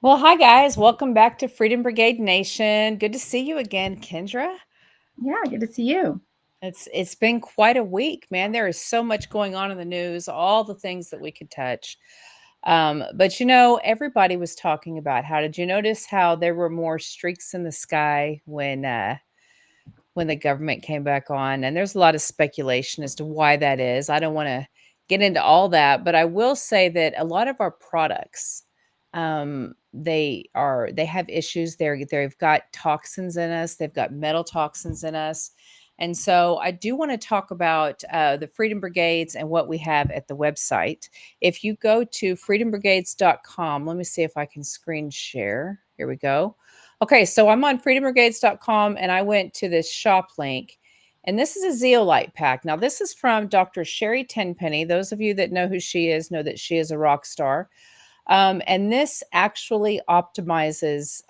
Well, hi guys. Welcome back to Freedom Brigade Nation. Good to see you again, Kendra. Yeah, good to see you. It's been quite a week, man. There is so much going on in the news, all the things that we could touch. But everybody was talking about how did you notice how there were more streaks in the sky when the government came back on? And there's a lot of speculation as to why that is. I don't want to get into all that, but I will say that a lot of our products, they have issues. They've got toxins in us. They've got metal toxins in us. And so I do want to talk about the Freedom Brigades and what we have at the website. If you go to freedombrigades.com, let me see if I can screen share. Here we go. Okay, so I'm on freedombrigades.com and I went to this shop link. And this is a zeolite pack. Now, this is from Dr. Sherry Tenpenny. Those of you that know who she is know that she is a rock star. And this actually optimizes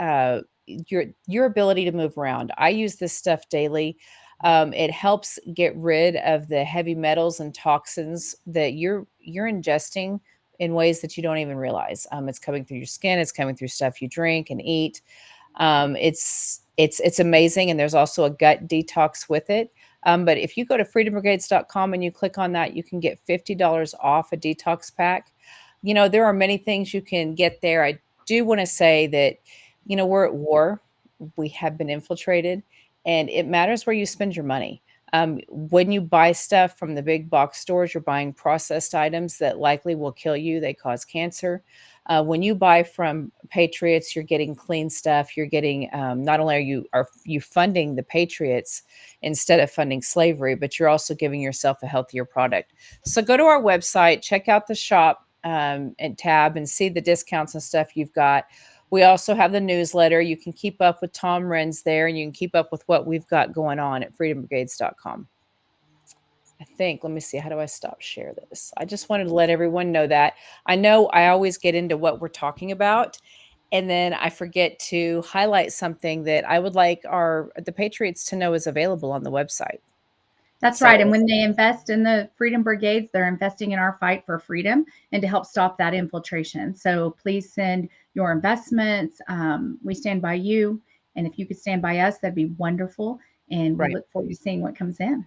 your ability to move around. I use this stuff daily. It helps get rid of the heavy metals and toxins that you're ingesting in ways that you don't even realize. It's coming through your skin. It's coming through stuff you drink and eat. It's amazing, and there's also a gut detox with it. But if you go to freedombrigades.com and you click on that, you can get $50 off a detox pack. There are many things you can get there. I do want to say that, we're at war. We have been infiltrated, and it matters where you spend your money. When you buy stuff from the big box stores, you're buying processed items that likely will kill you. They cause cancer. When you buy from Patriots, you're getting clean stuff. You're getting not only are you funding the Patriots instead of funding slavery, but you're also giving yourself a healthier product. So go to our website, check out the shop and tab, and see the discounts and stuff you've got. We also have the newsletter. You can keep up with Tom Renz there, and you can keep up with what we've got going on at freedombrigades.com. I think, let me see, how do I stop share this? I just wanted to let everyone know that. I know I always get into what we're talking about, and then I forget to highlight something that I would like the Patriots to know is available on the website. That's right. And So, when they invest in the Freedom Brigades, they're investing in our fight for freedom and to help stop that infiltration. So please send your investments. We stand by you. And if you could stand by us, that'd be wonderful. And we right. look forward to seeing what comes in.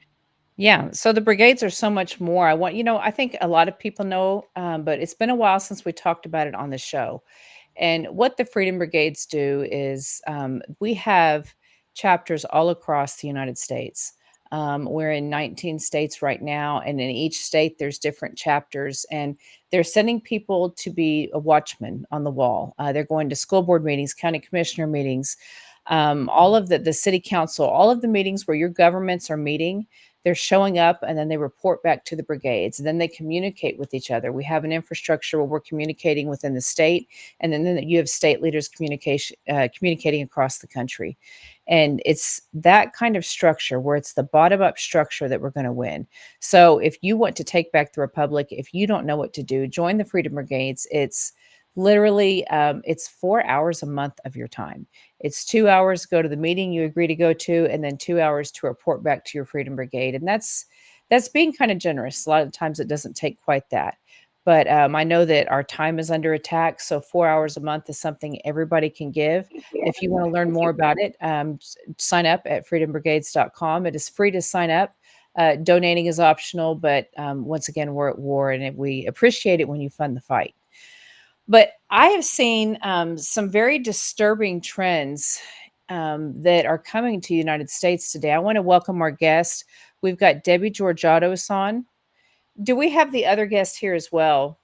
Yeah. So the brigades are so much more. I think a lot of people know, but it's been a while since we talked about it on the show. And what the Freedom Brigades do is we have chapters all across the United States. We're in 19 states right now, and in each state, there's different chapters, and they're sending people to be a watchman on the wall. They're going to school board meetings, county commissioner meetings, all of the city council, all of the meetings where your governments are meeting. They're showing up and then they report back to the brigades, and then they communicate with each other. We have an infrastructure where we're communicating within the state, and then you have state leaders communicating across the country. And it's that kind of structure where it's the bottom up structure that we're going to win. So if you want to take back the republic, if you don't know what to do, join the Freedom Brigades. It's literally it's 4 hours a month of your time. It's 2 hours to go to the meeting you agree to go to, and then 2 hours to report back to your Freedom Brigade. And that's being kind of generous. A lot of times it doesn't take quite that. But I know that our time is under attack. So 4 hours a month is something everybody can give. If you want to learn more about it, sign up at freedombrigades.com. It is free to sign up. Donating is optional, but once again, we're at war, and we appreciate it when you fund the fight. But I have seen some very disturbing trends that are coming to the United States today. I want to welcome our guest. We've got Debbie Georgatos on. Do we have the other guest here as well?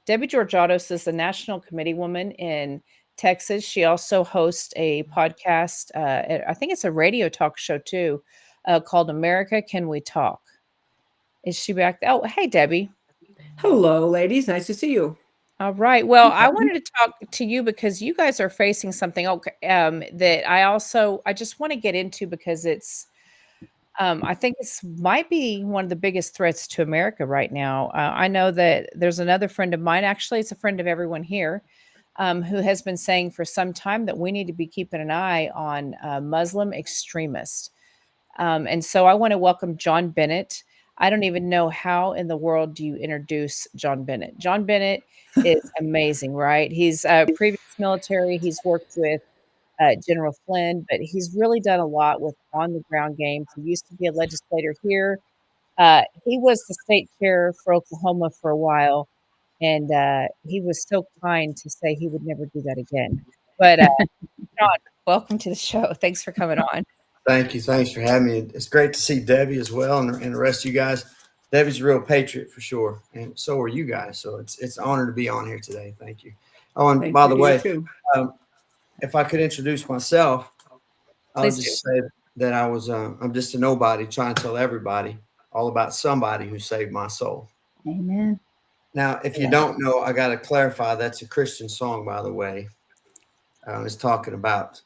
Debbie Georgatos is the National Committeewoman in Texas. She also hosts a podcast. I think it's a radio talk show too, called America Can We Talk? Is she back? Oh, hey, Debbie. Hello, ladies. Nice to see you. All right. Well, I wanted to talk to you because you guys are facing something that I just want to get into because I think it's might be one of the biggest threats to America right now. I know that there's another friend of mine, actually, it's a friend of everyone here, who has been saying for some time that we need to be keeping an eye on Muslim extremists. And so I want to welcome John Bennett. I don't even know how in the world do you introduce John Bennett. John Bennett is amazing, right? He's previous military. He's worked with General Flynn, but he's really done a lot with on the ground games. He used to be a legislator here. He was the state chair for Oklahoma for a while, and he was so kind to say he would never do that again. But John, welcome to the show. Thanks for coming on. Thank you. Thanks for having me. It's great to see Debbie as well, and the rest of you guys. Debbie's a real patriot for sure, and so are you guys. So it's an honor to be on here today. Thank you. Oh, and Thank by you, the you way, too. if I could introduce myself, I'll Please do. just say that I'm just a nobody trying to tell everybody all about somebody who saved my soul. Amen. Now, if you Yeah. don't know, I got to clarify that's a Christian song, by the way. It's talking about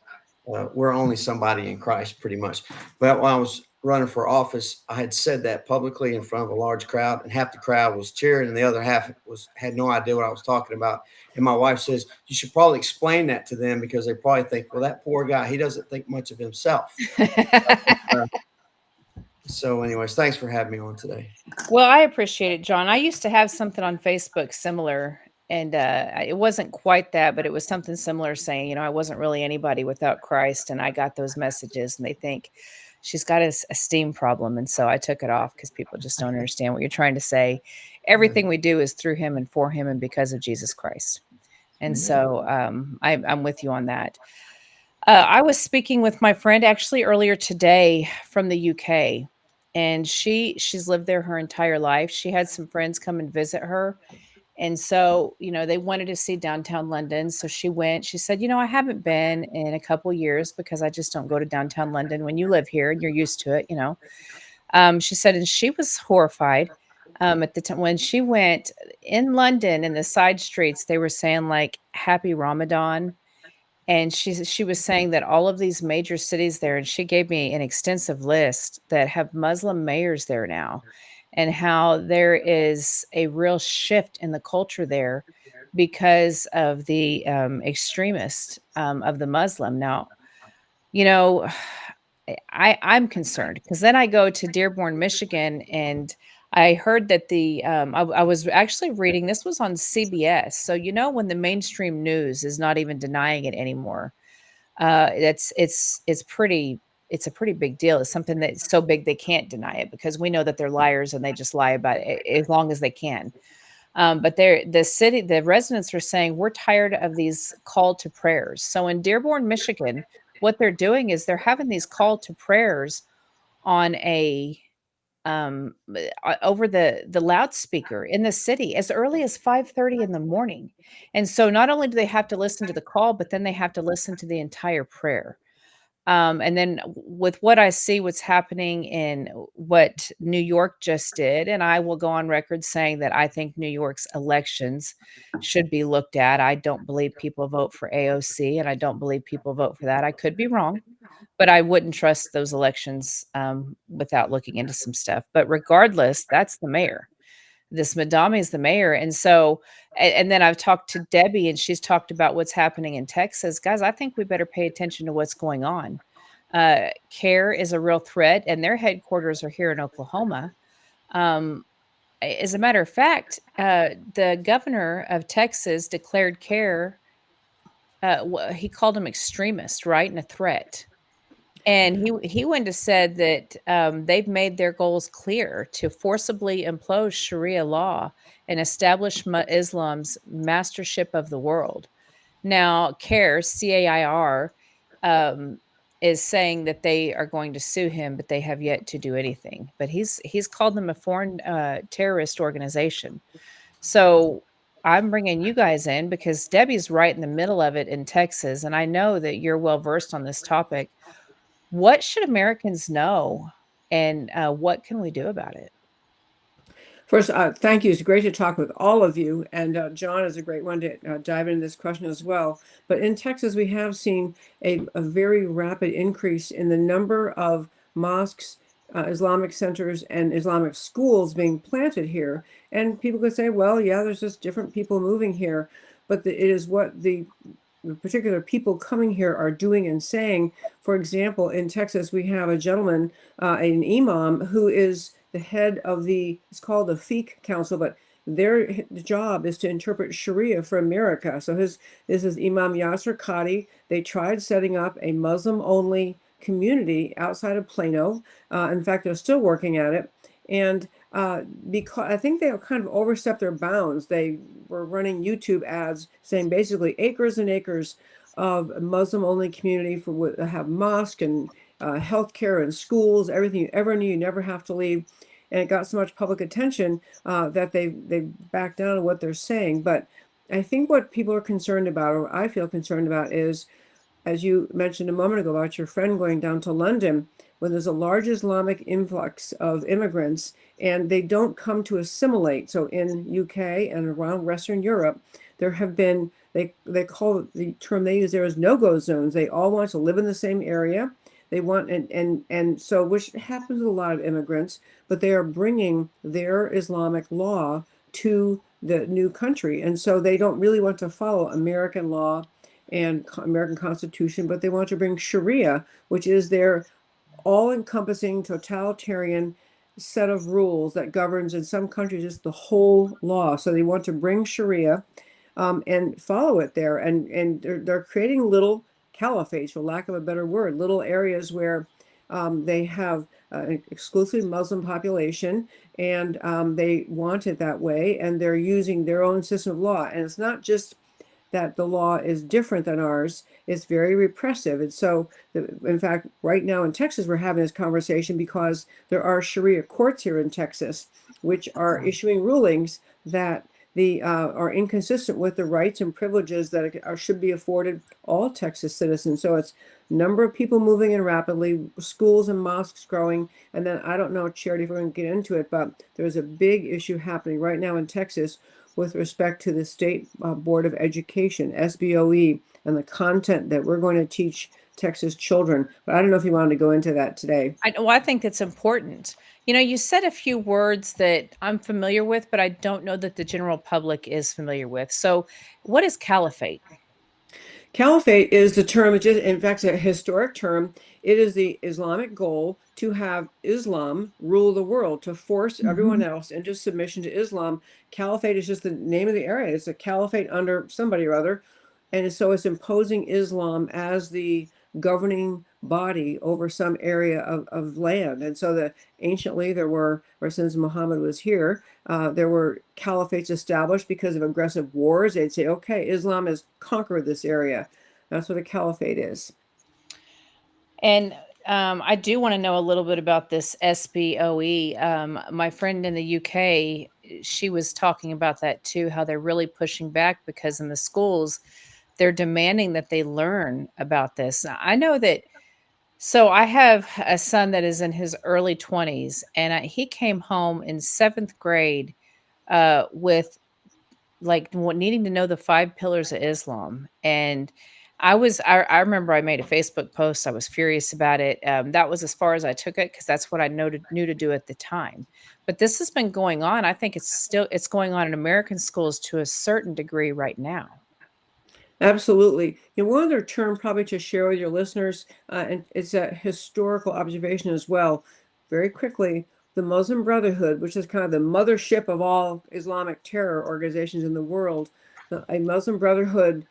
we're only somebody in Christ, pretty much. But when I was running for office, I had said that publicly in front of a large crowd, and half the crowd was cheering, and the other half had no idea what I was talking about. And my wife says, "You should probably explain that to them because they probably think, well, that poor guy, he doesn't think much of himself." So, anyways, thanks for having me on today. Well, I appreciate it, John. I used to have something on Facebook similar, and it wasn't quite that, but it was something similar saying, I wasn't really anybody without Christ. And I got those messages, and they think she's got a esteem problem. And so I took it off because people just don't understand what you're trying to say. Everything we do is through him and for him and because of Jesus Christ. And so I'm with you on that. I was speaking with my friend actually earlier today from the UK, and she's lived there her entire life. She had some friends come and visit her, and so they wanted to see downtown London. So she went. She said, "I haven't been in a couple years because I just don't go to downtown London when you live here and you're used to it." She said, and she was horrified. At the time when she went in London in the side streets, they were saying like "Happy Ramadan." And she was saying that all of these major cities there, and she gave me an extensive list that have Muslim mayors there now, and how there is a real shift in the culture there because of the extremist of the Muslim. Now, you know, I'm concerned because then I go to Dearborn, Michigan, and I heard that I was actually reading this was on CBS. So when the mainstream news is not even denying it anymore, it's a pretty big deal. It's something that's so big they can't deny it because we know that they're liars and they just lie about it as long as they can. But the residents are saying we're tired of these call to prayers. So in Dearborn, Michigan, what they're doing is they're having these call to prayers on over the loudspeaker in the city as early as 5:30 in the morning. And so not only do they have to listen to the call, but then they have to listen to the entire prayer. And then with what I see, what's happening in what New York just did, and I will go on record saying that I think New York's elections should be looked at. I don't believe people vote for AOC, and I don't believe people vote for that. I could be wrong, but I wouldn't trust those elections without looking into some stuff. But regardless, that's the mayor. This Madame is the mayor. And so, and then I've talked to Debbie and she's talked about what's happening in Texas. Guys, I think we better pay attention to what's going on. CARE is a real threat, and their headquarters are here in Oklahoma. As a matter of fact, the governor of Texas declared CARE, he called them extremist, right? And a threat. And he went to said that they've made their goals clear to forcibly impose Sharia law and establish Islam's mastership of the world. Now, CAIR, CAIR, is saying that they are going to sue him, but they have yet to do anything. But he's called them a foreign terrorist organization. So I'm bringing you guys in because Debbie's right in the middle of it in Texas, and I know that you're well versed on this topic. What should Americans know, and what can we do about it? First, thank you. It's great to talk with all of you. And John is a great one to dive into this question as well. But in Texas, we have seen a very rapid increase in the number of mosques, Islamic centers, and Islamic schools being planted here. And people could say, well, yeah, there's just different people moving here. But it is what the particular people coming here are doing and saying. For example, in Texas, we have a gentleman, an imam, who is the head of it's called the Fiqh Council, but their job is to interpret Sharia for America. So this is Imam Yasser Qadi. They tried setting up a Muslim-only community outside of Plano. In fact, they're still working at it. And because I think they kind of overstepped their bounds. They were running YouTube ads saying basically acres and acres of Muslim-only community for have mosque and healthcare and schools, everything you ever knew, you never have to leave. And it got so much public attention that they backed down on what they're saying. But I think what people are concerned about, or I feel concerned about, is, as you mentioned a moment ago about your friend going down to London, when there's a large Islamic influx of immigrants and they don't come to assimilate. So in UK and around Western Europe, there have been, they call the term they use there is no-go zones. They all want to live in the same area. They want, and so, which happens with a lot of immigrants, but they are bringing their Islamic law to the new country. And so they don't really want to follow American law and American Constitution, but they want to bring Sharia, which is their all-encompassing totalitarian set of rules that governs in some countries just the whole law. So they want to bring Sharia and follow it there, and they're creating little caliphates, for lack of a better word, little areas where they have an exclusively Muslim population, and they want it that way, and they're using their own system of law. And it's not just that the law is different than ours, it's very repressive. And so, in fact, right now in Texas, we're having this conversation because there are Sharia courts here in Texas, which are issuing rulings that are inconsistent with the rights and privileges that should be afforded all Texas citizens. So it's a number of people moving in rapidly, schools and mosques growing. And then I don't know, Charity, if we're going to get into it, but there's a big issue happening right now in Texas with respect to the State Board of Education, SBOE, and the content that we're going to teach Texas children. But I don't know if you wanted to go into that today. I think it's important. You said a few words that I'm familiar with, but I don't know that the general public is familiar with. So, what is caliphate? Caliphate is the term, in fact, a historic term. It is the Islamic goal to have Islam rule the world, to force everyone else into submission to Islam. Caliphate is just the name of the area. It's a caliphate under somebody or other. And so it's imposing Islam as the governing body over some area of land. And so anciently there were, or since Muhammad was here, there were caliphates established because of aggressive wars. They'd say, okay, Islam has conquered this area. That's what a caliphate is. And I do want to know a little bit about this SBOE. My friend in the UK, she was talking about that too, how they're really pushing back because in the schools, they're demanding that they learn about this. Now, I know that. So I have a son that is in his early 20s, and he came home in seventh grade with needing to know the five pillars of Islam. And I remember I made a Facebook post. I was furious about it. That was as far as I took it because that's what I knew to do at the time. But this has been going on. I think it's going on in American schools to a certain degree right now. Absolutely. One other term probably to share with your listeners, and it's a historical observation as well. Very quickly, the Muslim Brotherhood, which is kind of the mothership of all Islamic terror organizations in the world, a Muslim Brotherhood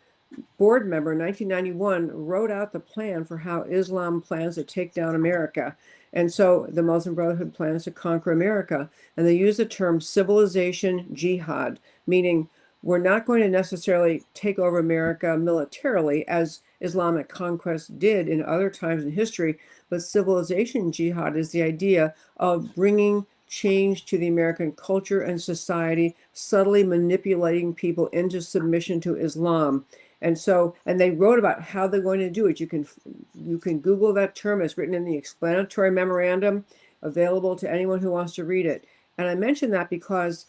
board member in 1991 wrote out the plan for how Islam plans to take down America. And so the Muslim Brotherhood plans to conquer America. And they use the term civilization jihad, meaning we're not going to necessarily take over America militarily as Islamic conquest did in other times in history, but civilization jihad is the idea of bringing change to the American culture and society, subtly manipulating people into submission to Islam. And they wrote about how they're going to do it. You can Google that term. It's written in the explanatory memorandum, available to anyone who wants to read it. And I mention that because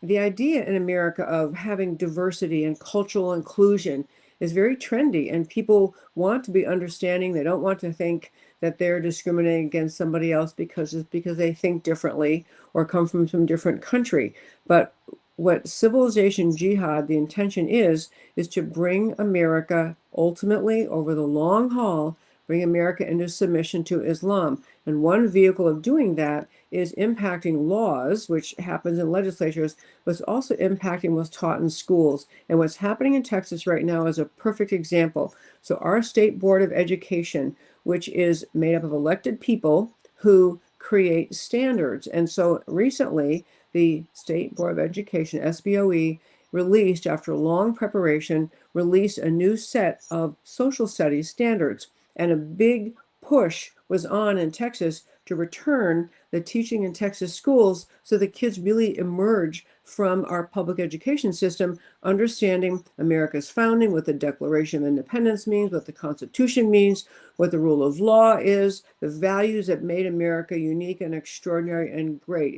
the idea in America of having diversity and cultural inclusion is very trendy, and people want to be understanding. They don't want to think that they're discriminating against somebody else because they think differently or come from some different country. But what civilization jihad, the intention is to bring America ultimately over the long haul, bring America into submission to Islam. And one vehicle of doing that is impacting laws, which happens in legislatures, but it's also impacting what's taught in schools. And what's happening in Texas right now is a perfect example. So our State Board of Education, which is made up of elected people who create standards. And so recently, the State Board of Education, SBOE, released, after long preparation, released a new set of social studies standards. And a big push was on in Texas to return the teaching in Texas schools so the kids really emerge from our public education system, understanding America's founding, what the Declaration of Independence means, what the Constitution means, what the rule of law is, the values that made America unique and extraordinary and great.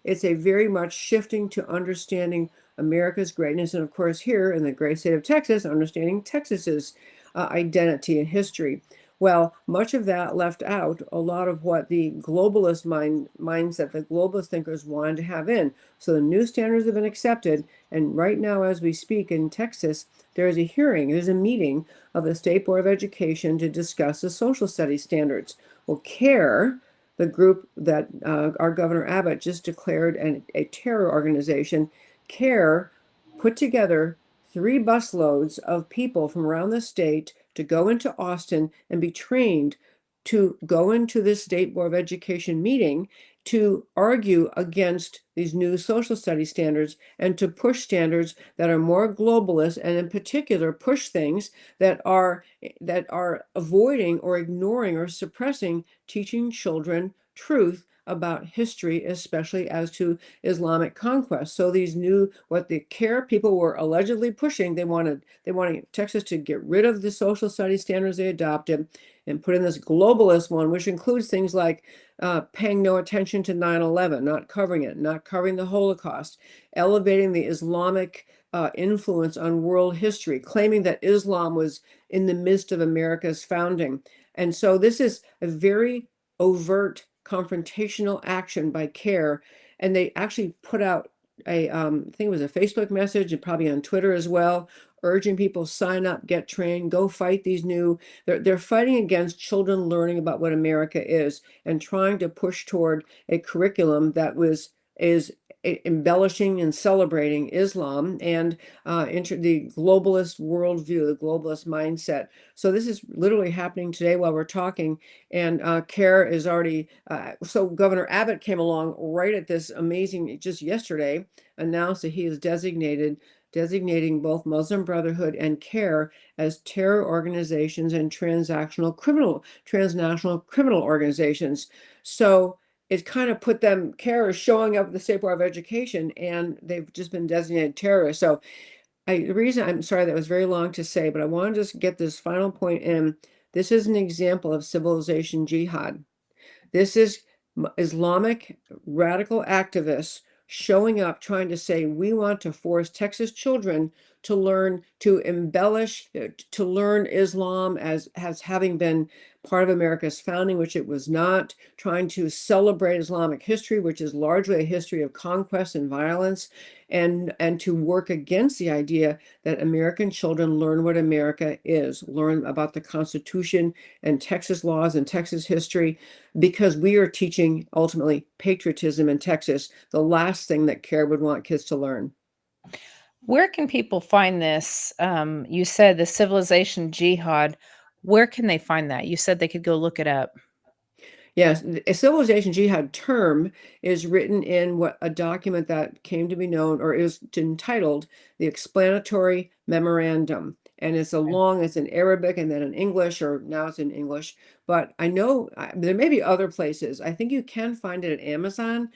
It's a very much shifting to understanding America's greatness, and of course here in the great state of Texas, understanding Texas's identity and history. Well, much of that left out a lot of what the globalist mindset, the globalist thinkers wanted to have in. So the new standards have been accepted, and right now as we speak in Texas, there's a meeting of the State Board of Education to discuss the social studies standards. Well, CARE, the group that our Governor Abbott just declared a terror organization, CARE put together 3 busloads of people from around the state to go into Austin and be trained to go into this State Board of Education meeting to argue against these new social studies standards and to push standards that are more globalist, and in particular push things that are avoiding or ignoring or suppressing teaching children truth about history, especially as to Islamic conquest. So these new, what the CARE people were allegedly pushing, they wanted Texas to get rid of the social studies standards they adopted and put in this globalist one, which includes things like paying no attention to 9/11, not covering it, not covering the Holocaust, elevating the Islamic influence on world history, claiming that Islam was in the midst of America's founding. And so this is a very overt confrontational action by CARE, and they actually put out I think it was a Facebook message and probably on Twitter as well, urging people sign up, get trained, go fight these new. They're fighting against children learning about what America is and trying to push toward a curriculum that is embellishing and celebrating Islam and the globalist worldview, the globalist mindset. So this is literally happening today while we're talking. And CARE is already, so Governor Abbott came along right at this amazing, just yesterday, announced that he is designating both Muslim Brotherhood and CARE as terror organizations and transnational criminal organizations. So it kind of put them, CARE is showing up at the State Board of Education, and they've just been designated terrorists. So the reason, I'm sorry that was very long to say, but I want to just get this final point in. This is an example of civilization jihad. This is Islamic radical activists showing up trying to say, we want to force Texas children to learn, to embellish, to learn Islam as having been part of America's founding, which it was not, trying to celebrate Islamic history, which is largely a history of conquest and violence, and to work against the idea that American children learn what America is, learn about the Constitution and Texas laws and Texas history, because we are teaching ultimately patriotism in Texas, the last thing that CARE would want kids to learn. Where can people find this? You said the civilization jihad. Where can they find that? You said they could go look it up. Yes, a civilization jihad term is written in a document that came to be known, or is entitled the Explanatory Memorandum. And it's it's in Arabic and then in English, or now it's in English. But I know there may be other places. I think you can find it at Amazon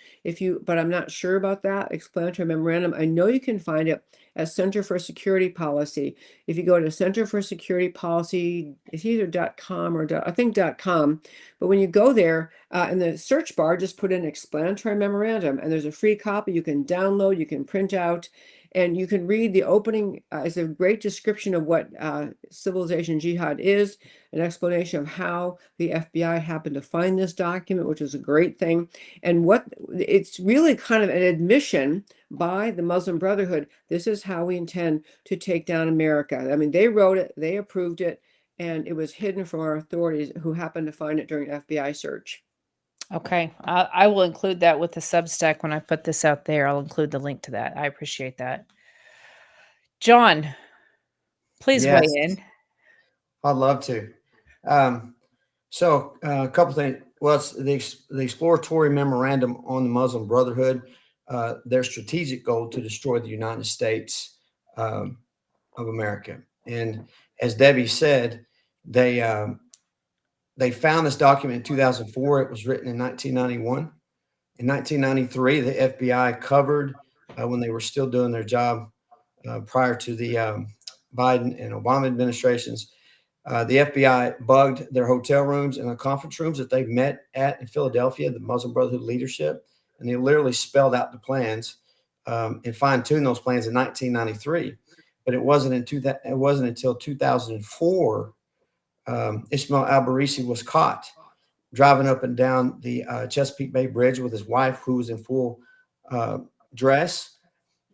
but I'm not sure about that. Explanatory Memorandum. I know you can find it at Center for Security Policy. If you go to Center for Security Policy, it's either .com or I think .com. But when you go there, in the search bar, just put in Explanatory Memorandum, and there's a free copy you can download, you can print out, and you can read the opening. It's a great description of what civilization jihad is, an explanation of how the FBI happened to find this document, which is a great thing. And it's really kind of an admission by the Muslim Brotherhood. This is how we intend to take down America. I mean, they wrote it, they approved it, and it was hidden from our authorities, who happened to find it during an FBI search. Okay. I will include that with the Substack when I put this out there. I'll include the link to that. I appreciate that. John, please weigh Yes, in. I'd love to. So a couple things. Well, it's the exploratory memorandum on the Muslim Brotherhood, their strategic goal to destroy the United States of America. And as Debbie said, they found this document in 2004. It was written in 1991. In 1993, the FBI covered, when they were still doing their job prior to the Biden and Obama administrations, the FBI bugged their hotel rooms and the conference rooms that they met at in Philadelphia, the Muslim Brotherhood leadership, and they literally spelled out the plans and fine-tuned those plans in 1993. But it wasn't until 2004 Ismail al-Barisi was caught driving up and down the Chesapeake Bay Bridge with his wife, who was in full dress.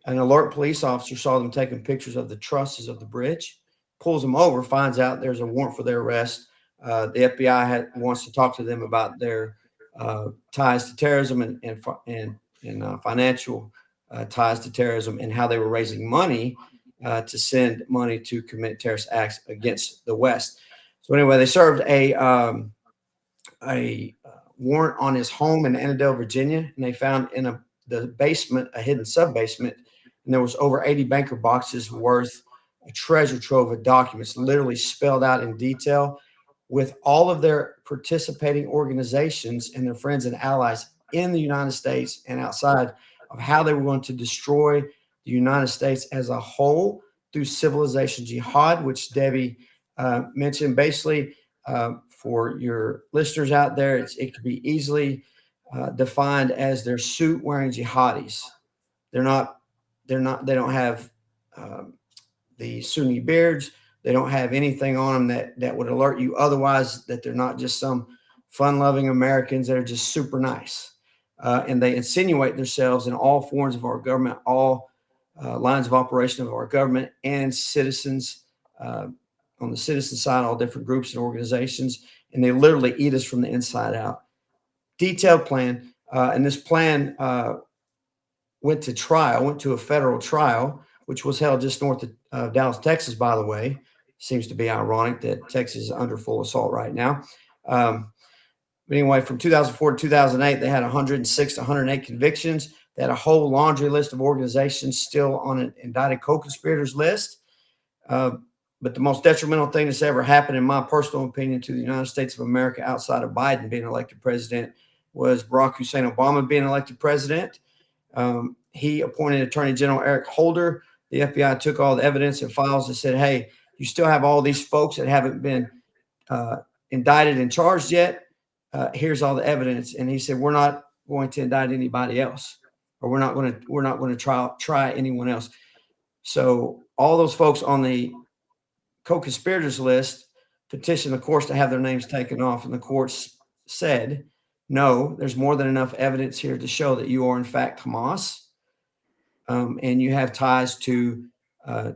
An alert police officer saw them taking pictures of the trusses of the bridge, pulls them over, finds out there's a warrant for their arrest. The FBI wants to talk to them about their ties to terrorism and financial ties to terrorism, and how they were raising money to send money to commit terrorist acts against the West. So anyway, they served a warrant on his home in Annandale, Virginia, and they found in the basement a hidden sub-basement, and there was over 80 banker boxes worth a treasure trove of documents, literally spelled out in detail, with all of their participating organizations and their friends and allies in the United States and outside, of how they were going to destroy the United States as a whole through civilization jihad, which Debbie mentioned. Basically, for your listeners out there, it could be easily defined as their suit wearing jihadis. They don't have the Sunni beards. They don't have anything on them that would alert you otherwise that they're not just some fun-loving Americans that are just super nice. And they insinuate themselves in all forms of our government, all lines of operation of our government, and citizens on the citizen side, all different groups and organizations. And they literally eat us from the inside out. Detailed plan. And this plan went to a federal trial, which was held just north of Dallas, Texas, by the way. Seems to be ironic that Texas is under full assault right now. But anyway, from 2004 to 2008, they had 106 to 108 convictions. They had a whole laundry list of organizations still on an indicted co-conspirators list. But the most detrimental thing that's ever happened, in my personal opinion, to the United States of America outside of Biden being elected president was Barack Hussein Obama being elected president. He appointed Attorney General Eric Holder. The FBI took all the evidence and files and said, hey, you still have all these folks that haven't been indicted and charged yet. Here's all the evidence. And he said, we're not going to indict anybody else, or we're not going to try anyone else. So all those folks on the co-conspirators list petitioned the courts to have their names taken off, and the courts said, no, there's more than enough evidence here to show that you are in fact Hamas, and you have ties to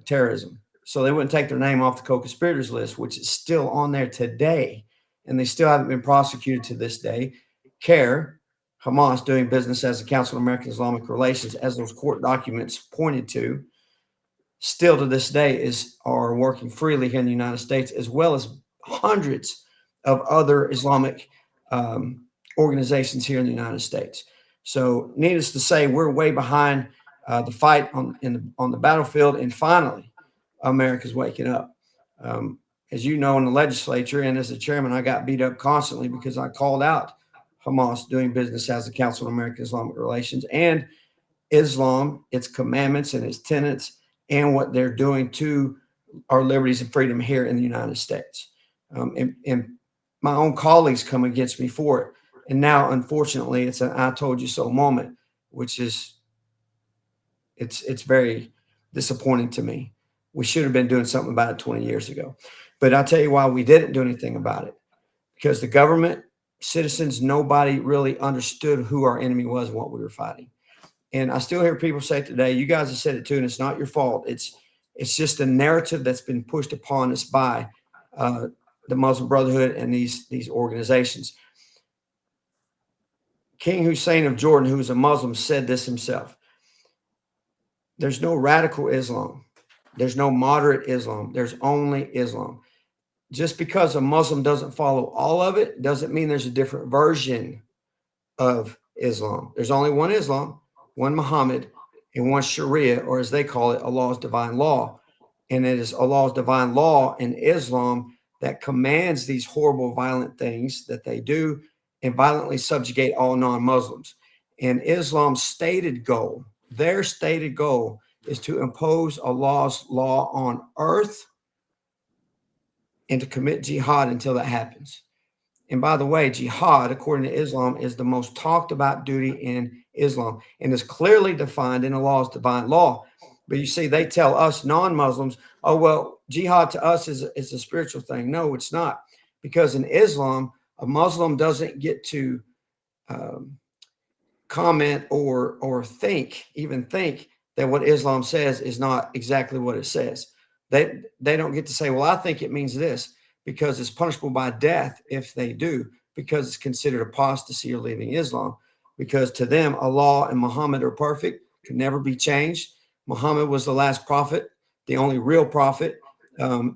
terrorism. So they wouldn't take their name off the co-conspirators list, which is still on there today, and they still haven't been prosecuted to this day. CARE, Hamas, doing business as the Council of American Islamic Relations, as those court documents pointed to, still to this day are working freely here in the United States, as well as hundreds of other Islamic organizations here in the United States. So needless to say, we're way behind the fight on the battlefield, and finally, America's waking up. As you know, in the legislature and as the chairman, I got beat up constantly because I called out Hamas doing business as the Council of American Islamic Relations and Islam, its commandments and its tenets, and what they're doing to our liberties and freedom here in the United States. And my own colleagues come against me for it. And now, unfortunately, it's an I told you so moment, which is, it's very disappointing to me. We should have been doing something about it 20 years ago. But I'll tell you why we didn't do anything about it. Because the government, citizens, nobody really understood who our enemy was and what we were fighting. And I still hear people say today, you guys have said it too, and it's not your fault. It's just a narrative that's been pushed upon us by the Muslim Brotherhood and these organizations. King Hussein of Jordan, who is a Muslim, said this himself. There's no radical Islam. There's no moderate Islam. There's only Islam. Just because a Muslim doesn't follow all of it doesn't mean there's a different version of Islam. There's only one Islam, one Muhammad, and one Sharia, or as they call it, Allah's divine law. And it is Allah's divine law in Islam that commands these horrible, violent things that they do and violently subjugate all non-Muslims. And Islam's stated goal, their stated goal, is to impose Allah's law on earth and to commit jihad until that happens. And by the way, jihad, according to Islam, is the most talked about duty in Islam and is clearly defined in Allah's divine law. But you see, they tell us non-Muslims, oh, well, jihad to us is a spiritual thing. No, it's not. Because in Islam, a Muslim doesn't get to comment or even think that what Islam says is not exactly what it says. They don't get to say, well, I think it means this, because it's punishable by death if they do, because it's considered apostasy or leaving Islam. Because to them, Allah and Muhammad are perfect, can never be changed. Muhammad was the last prophet, the only real prophet. And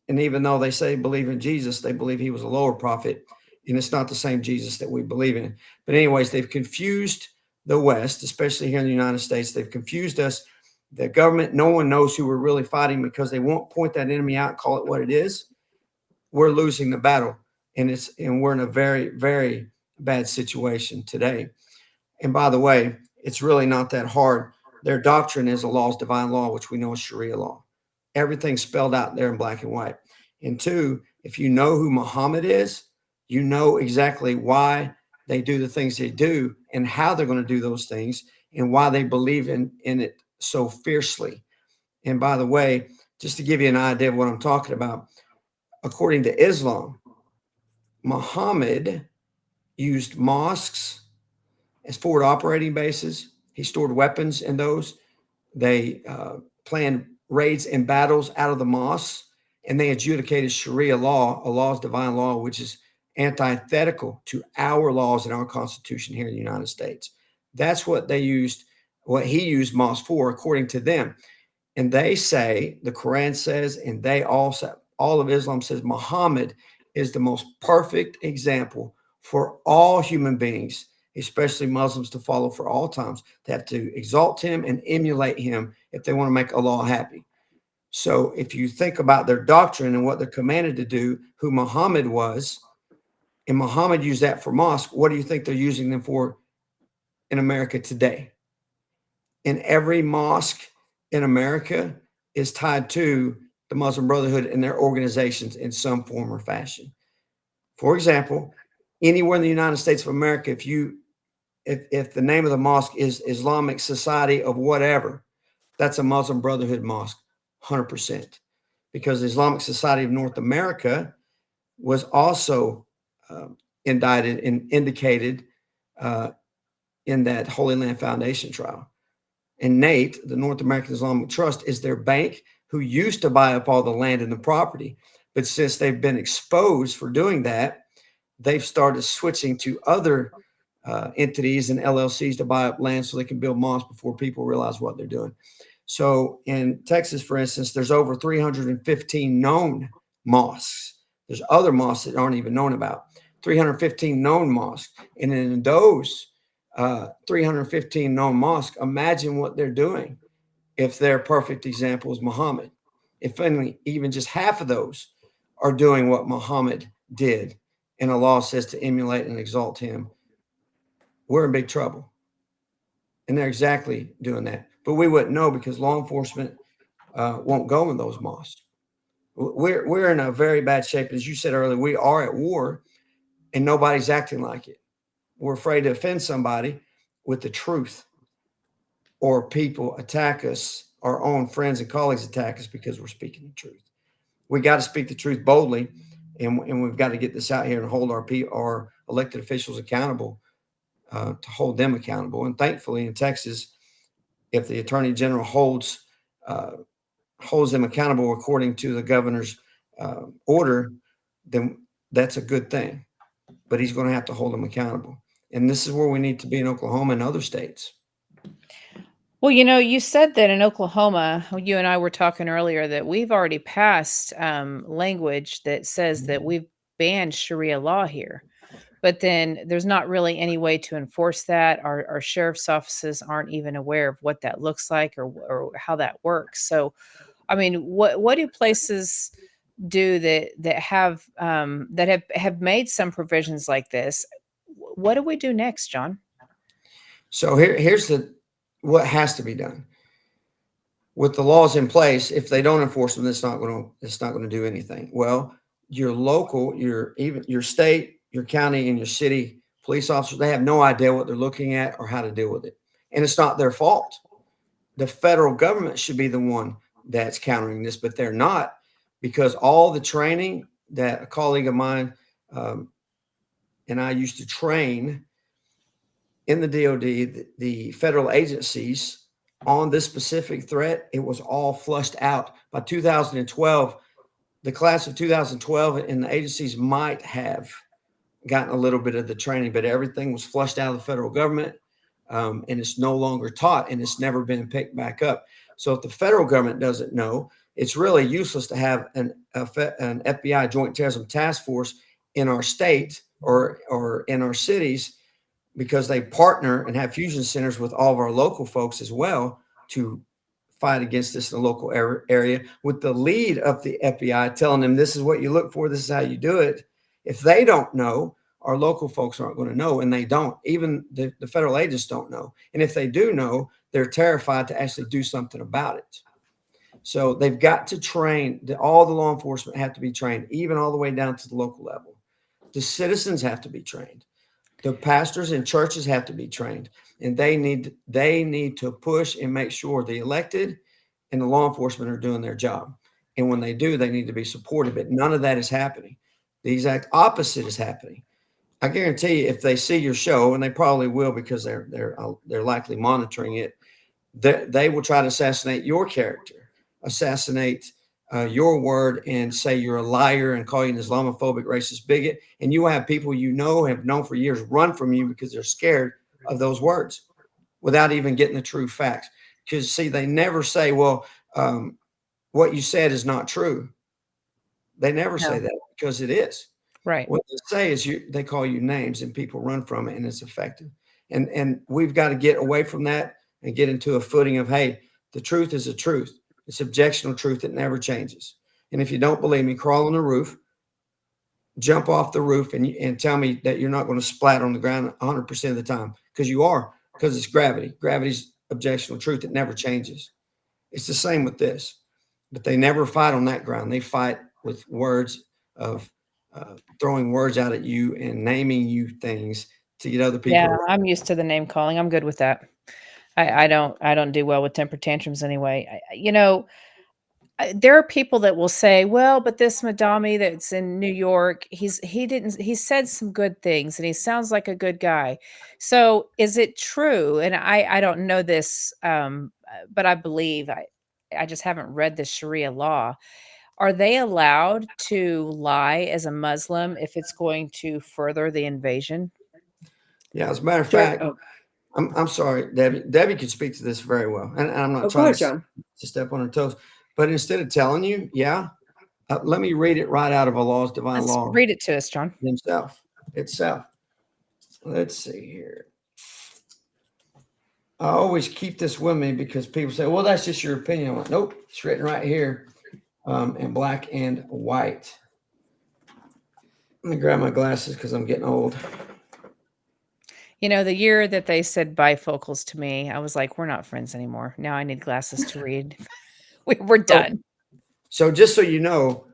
even though they say believe in Jesus, they believe he was a lower prophet. And it's not the same Jesus that we believe in. But anyways, they've confused the West, especially here in the United States. They've confused us. The government, no one knows who we're really fighting because they won't point that enemy out and call it what it is. We're losing the battle. And we're in a very, very bad situation today. And by the way, it's really not that hard. Their doctrine is Allah's divine law, which we know is Sharia law. Everything's spelled out there in black and white. And two, if you know who Muhammad is, you know exactly why they do the things they do and how they're going to do those things and why they believe in it so fiercely. And by the way, just to give you an idea of what I'm talking about, according to Islam, Muhammad used mosques as forward operating bases. He stored weapons in those. They planned raids and battles out of the mosques, and they adjudicated Sharia law, Allah's divine law, which is antithetical to our laws and our Constitution here in the United States. That's what they used, what he used mosques for, according to them. And they say, the Quran says, and they also, all of Islam says, Muhammad is the most perfect example for all human beings, especially Muslims, to follow for all times. They have to exalt him and emulate him if they want to make Allah happy. So if you think about their doctrine and what they're commanded to do, who Muhammad was, and Muhammad used that for mosque, what do you think they're using them for in America today? And every mosque in America is tied to the Muslim Brotherhood and their organizations in some form or fashion. For example, anywhere in the United States of America, if the name of the mosque is Islamic Society of whatever, that's a Muslim Brotherhood mosque, 100%. Because the Islamic Society of North America was also indicted and indicated in that Holy Land Foundation trial. And NATE, the North American Islamic Trust, is their bank who used to buy up all the land and the property. But since they've been exposed for doing that, they've started switching to other entities and LLCs to buy up land so they can build mosques before people realize what they're doing. So in Texas, for instance, there's over 315 known mosques. There's other mosques that aren't even known about. 315 known mosques. And in those 315 known mosques, imagine what they're doing if their perfect example is Muhammad. If only even just half of those are doing what Muhammad did, and Allah says to emulate and exalt him, we're in big trouble. And they're exactly doing that. But we wouldn't know because law enforcement won't go in those mosques. We're in a very bad shape. As you said earlier, we are at war and nobody's acting like it. We're afraid to offend somebody with the truth, or people attack us, our own friends and colleagues attack us because we're speaking the truth. We got to speak the truth boldly, and we've got to get this out here and hold our elected officials accountable, to hold them accountable. And thankfully in Texas, if the Attorney General holds them accountable according to the governor's order, then that's a good thing. But he's going to have to hold them accountable. And this is where we need to be in Oklahoma and other states. Well, you said that in Oklahoma, you and I were talking earlier that we've already passed language that says that we've banned Sharia law here. But then there's not really any way to enforce that. Our sheriff's offices aren't even aware of what that looks like or how that works. So, I mean, what do places do that have made some provisions like this? What do we do next, John? So here's what has to be done. With the laws in place, if they don't enforce them, it's not going to do anything. Well, your local, your state, your county, and your city police officers, they have no idea what they're looking at or how to deal with it. And it's not their fault. The federal government should be the one that's countering this, but they're not, because all the training that a colleague of mine and I used to train in the DOD, the federal agencies on this specific threat, it was all flushed out. By 2012, the class of 2012 and the agencies might have gotten a little bit of the training, but everything was flushed out of the federal government, and it's no longer taught, and it's never been picked back up. So if the federal government doesn't know, it's really useless to have an FBI Joint Terrorism Task Force in our state or in our cities, because they partner and have fusion centers with all of our local folks as well to fight against this in the local area, with the lead of the FBI telling them, this is what you look for, this is how you do it. If they don't know, our local folks aren't going to know, and they don't. Even the federal agents don't know. And if they do know, they're terrified to actually do something about it. So they've got to train. All the law enforcement have to be trained, even all the way down to the local level. The citizens have to be trained. The pastors and churches have to be trained, and they need to push and make sure the elected and the law enforcement are doing their job. And when they do, they need to be supported. But none of that is happening. The exact opposite is happening. I guarantee you, if they see your show, and they probably will, because they're likely monitoring it, they will try to assassinate your character, assassinate your word, and say you're a liar and call you an Islamophobic, racist bigot. And you will have people have known for years run from you because they're scared of those words without even getting the true facts. Because, see, they never say, well, what you said is not true. They never say that, because it is. Right. What they say is they call you names, and people run from it, and it's effective. And we've got to get away from that and get into a footing of, hey, the truth is the truth. It's objectional truth that never changes. And if you don't believe me, crawl on the roof, jump off the roof, and tell me that you're not going to splat on the ground 100% of the time, because you are, because it's gravity. Gravity's objectional truth that never changes. It's the same with this, but they never fight on that ground. They fight with words of throwing words out at you and naming you things to get other people. Yeah, I'm used to the name calling. I'm good with that. I don't do well with temper tantrums anyway. There are people that will say, "Well, but this Madami that's in New York, he said some good things and he sounds like a good guy." So, is it true? And I don't know this, but I believe I just haven't read the Sharia law. Are they allowed to lie as a Muslim if it's going to further the invasion? Yeah, as a matter of fact, I'm sorry, Debbie. Debbie could speak to this very well, and I'm not trying to step on her toes. But instead of telling you, let me read it right out of Allah's divine law. Read it to us, John. Itself. Let's see here. I always keep this with me because people say, well, that's just your opinion. I'm like, nope, it's written right here in black and white. Let me grab my glasses because I'm getting old. The year that they said bifocals to me, I was like, we're not friends anymore. Now I need glasses to read. We're done. So just so you know,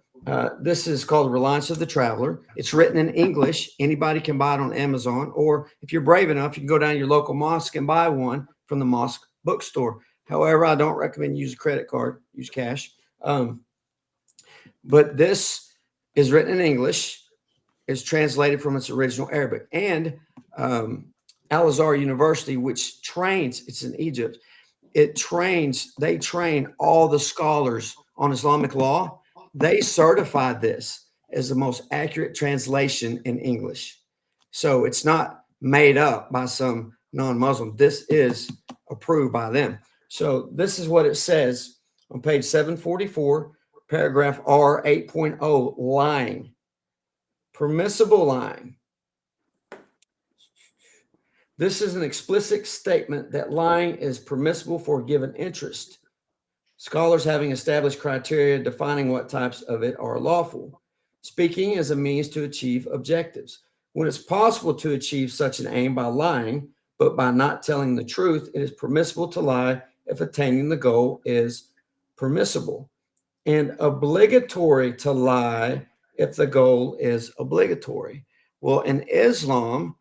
this is called Reliance of the Traveler. It's written in English. Anybody can buy it on Amazon, or if you're brave enough, you can go down to your local mosque and buy one from the mosque bookstore. However, I don't recommend you use a credit card, use cash. But this is written in English. It's translated from its original Arabic. And Al-Azhar University, which trains, it's in Egypt, they train all the scholars on Islamic law. They certified this is the most accurate translation in English. So it's not made up by some non-Muslim. This is approved by them. So this is what it says on page 744, paragraph R 8.0, lying. Permissible lying. This is an explicit statement that lying is permissible for a given interest. Scholars having established criteria defining what types of it are lawful. Speaking as a means to achieve objectives. When it's possible to achieve such an aim by lying, but by not telling the truth, it is permissible to lie if attaining the goal is permissible, and obligatory to lie if the goal is obligatory. Well, in Islam,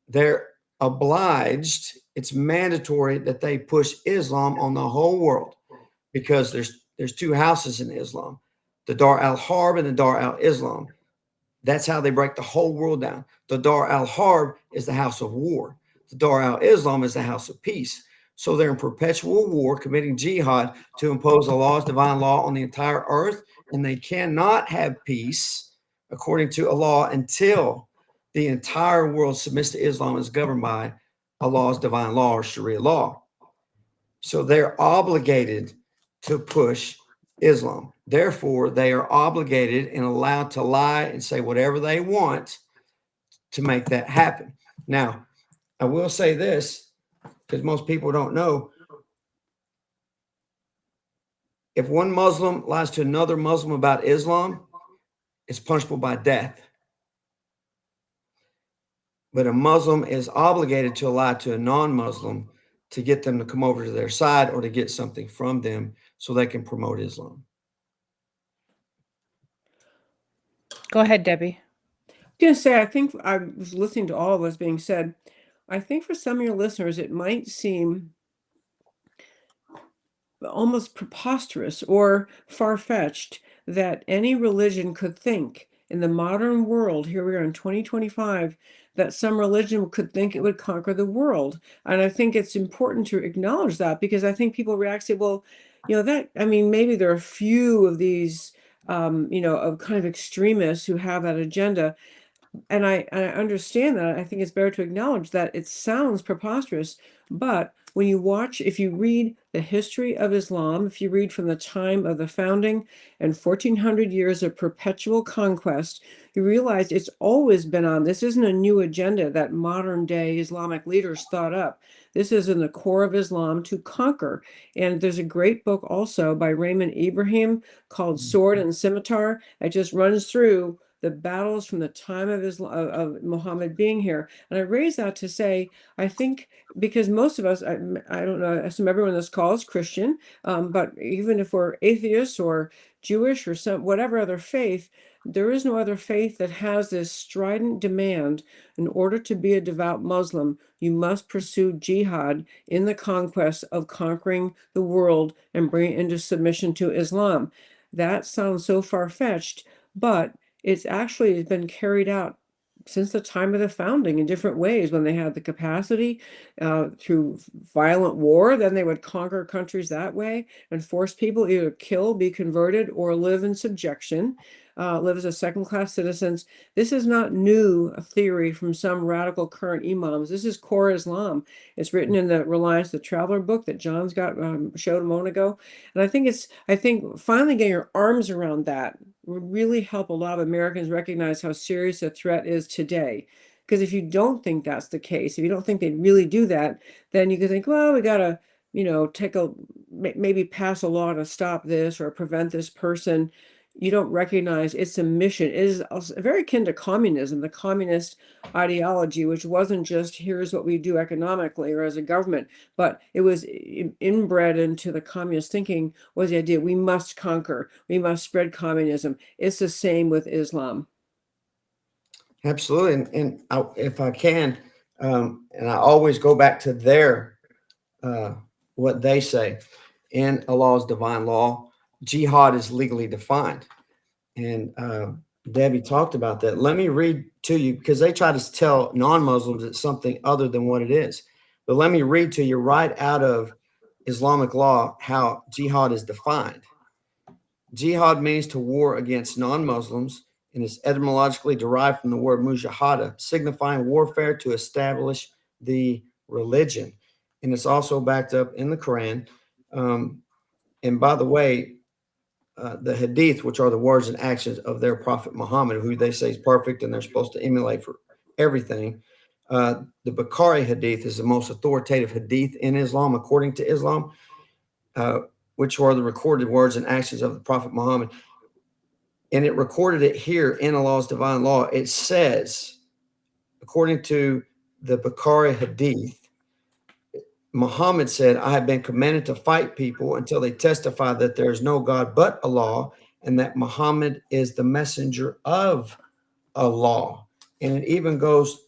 they're obliged, it's mandatory that they push Islam on the whole world, because there's two houses in Islam, the Dar al-Harb and the Dar al-Islam. That's how they break the whole world down. The Dar al-Harb is the house of war. The Dar al-Islam is the house of peace. So they're in perpetual war, committing jihad to impose Allah's divine law on the entire earth, and they cannot have peace, according to Allah, until the entire world submits to Islam and is governed by Allah's divine law, or Sharia law. So they're obligated to push Islam. Therefore, they are obligated and allowed to lie and say whatever they want to make that happen. Now, I will say this, because most people don't know. If one Muslim lies to another Muslim about Islam, it's punishable by death. But a Muslim is obligated to lie to a non-Muslim to get them to come over to their side or to get something from them so they can promote Islam. Go ahead, Debbie. I was going to say, I think I was listening to all of what's being said. I think for some of your listeners, it might seem almost preposterous or far-fetched that any religion could think in the modern world, here we are in 2025, that some religion could think it would conquer the world. And I think it's important to acknowledge that, because I think people react, say, well, maybe there are a few of these, of kind of extremists who have that agenda. And I understand that. I think it's better to acknowledge that it sounds preposterous, but when you watch, if you read the history of Islam, if you read from the time of the founding and 1400 years of perpetual conquest, you realize it's always been on. This isn't a new agenda that modern day Islamic leaders thought up. This is in the core of Islam, to conquer. And there's a great book also by Raymond Ibrahim called Sword and Scimitar. It just runs through the battles from the time of Islam, of Muhammad being here. And I raise that to say, I think, because most of us, I don't know, I assume everyone in this call is Christian, but even if we're atheists or Jewish or some whatever other faith, there is no other faith that has this strident demand: in order to be a devout Muslim, you must pursue jihad in the conquest of conquering the world and bring it into submission to Islam. That sounds so far-fetched, but it's actually been carried out since the time of the founding in different ways. When they had the capacity through violent war, then they would conquer countries that way and force people either kill, be converted, or live in subjection, live as a second-class citizens. This is not new theory from some radical current imams. This is core Islam. It's written in the Reliance the Traveler book that John's got showed a moment ago. And I think finally getting your arms around that would really help a lot of Americans recognize how serious a threat is today. Because if you don't think that's the case, if you don't think they'd really do that, then you can think, well, we got to, maybe pass a law to stop this or prevent this person. You don't recognize it's a mission. It is very akin to communism, the communist ideology, which wasn't just here's what we do economically or as a government, but it was inbred into the communist thinking was the idea we must conquer, we must spread communism. It's the same with Islam. Absolutely. And if I can, and I always go back to their, what they say in Allah's divine law, jihad is legally defined. And Debbie talked about that. Let me read to you, because they try to tell non-Muslims it's something other than what it is. But let me read to you right out of Islamic law how jihad is defined. Jihad means to war against non-Muslims and is etymologically derived from the word mujahada, signifying warfare to establish the religion. And it's also backed up in the Quran. And by the way, the hadith, which are the words and actions of their prophet Muhammad, who they say is perfect and they're supposed to emulate for everything. The Bukhari hadith is the most authoritative hadith in Islam, according to Islam, which are the recorded words and actions of the prophet Muhammad. And it recorded it here in Allah's divine law. It says, according to the Bukhari hadith, Muhammad said, I have been commanded to fight people until they testify that there is no God but Allah and that Muhammad is the messenger of Allah. And it even goes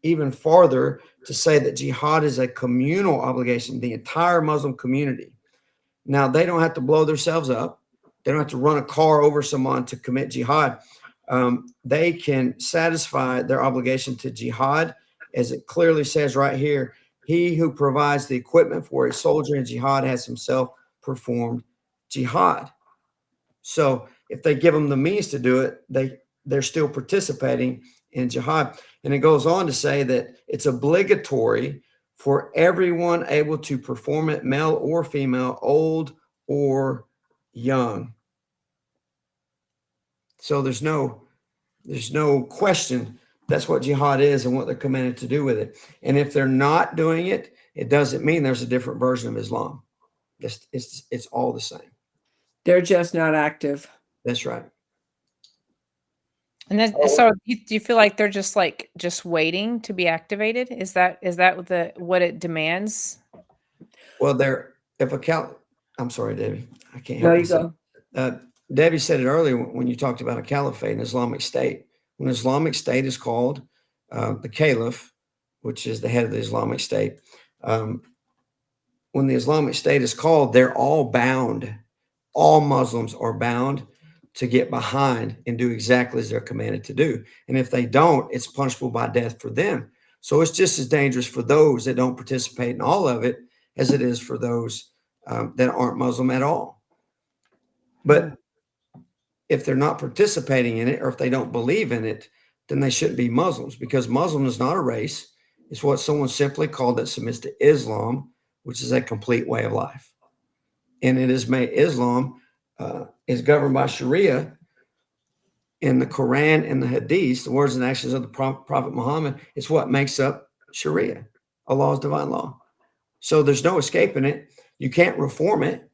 even farther to say that jihad is a communal obligation, the entire Muslim community. Now, they don't have to blow themselves up. They don't have to run a car over someone to commit jihad. They can satisfy their obligation to jihad, as it clearly says right here. He who provides the equipment for a soldier in jihad has himself performed jihad. So if they give them the means to do it, they're still participating in jihad. And it goes on to say that it's obligatory for everyone able to perform it, male or female, old or young. So there's no question that's what jihad is and what they're commanded to do with it. And if they're not doing it, it doesn't mean there's a different version of Islam. It's all the same. They're just not active. That's right. And then, so do you feel like they're just waiting to be activated? Is that what it demands? Well, I'm sorry, Debbie. I can't No, help you go. myself. Debbie said it earlier when you talked about a caliphate, an Islamic State. When Islamic State is called, the caliph, which is the head of the Islamic State, when the Islamic State is called, they're all bound. All Muslims are bound to get behind and do exactly as they're commanded to do. And if they don't, it's punishable by death for them. So it's just as dangerous for those that don't participate in all of it as it is for those that aren't Muslim at all. But if they're not participating in it, or if they don't believe in it, then they shouldn't be Muslims, because Muslim is not a race. It's what someone simply called that submits to Islam, which is a complete way of life. And it is made, Islam is governed by Sharia in the Quran and the Hadith, the words and actions of the Prophet Muhammad. It's what makes up Sharia, Allah's divine law. So there's no escaping it. You can't reform it,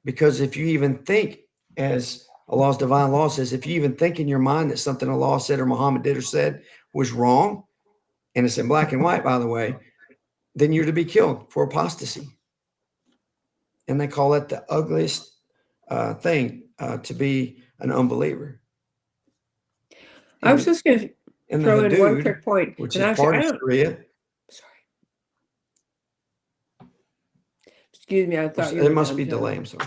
because if you even think, as Allah's divine law says, if you even think in your mind that something Allah said or Muhammad did or said was wrong, and it's in black and white, by the way, then you're to be killed for apostasy. And they call it the ugliest thing to be an unbeliever. I was just going to throw in one quick point, which is part of Sharia. Sorry. Excuse me, I thought there must be delay. I'm sorry.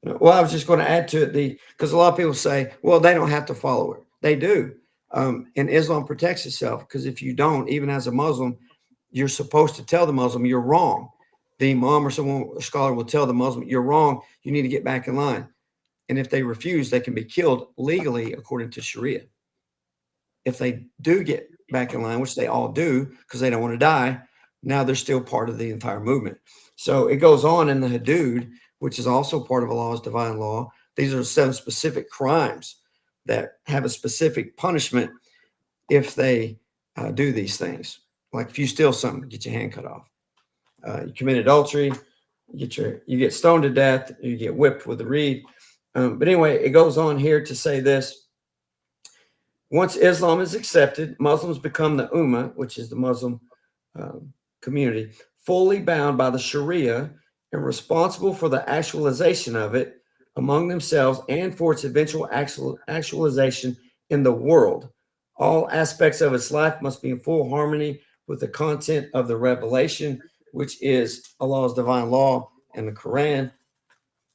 Well, I was just going to add to it because a lot of people say, well, they don't have to follow it. They do. And Islam protects itself, because if you don't, even as a Muslim, you're supposed to tell the Muslim you're wrong. The imam or a scholar will tell the Muslim, you're wrong. You need to get back in line. And if they refuse, they can be killed legally according to Sharia. If they do get back in line, which they all do because they don't want to die, now they're still part of the entire movement. So it goes on in the Hudud, which is also part of Allah's divine law. These are 7 specific crimes that have a specific punishment if they do these things. Like if you steal something, get your hand cut off. You commit adultery, you get stoned to death, you get whipped with a reed. But anyway, it goes on here to say this. Once Islam is accepted, Muslims become the Ummah, which is the Muslim community, fully bound by the Sharia and responsible for the actualization of it among themselves and for its eventual actualization in the world. All aspects of its life must be in full harmony with the content of the revelation, which is Allah's divine law and the Quran.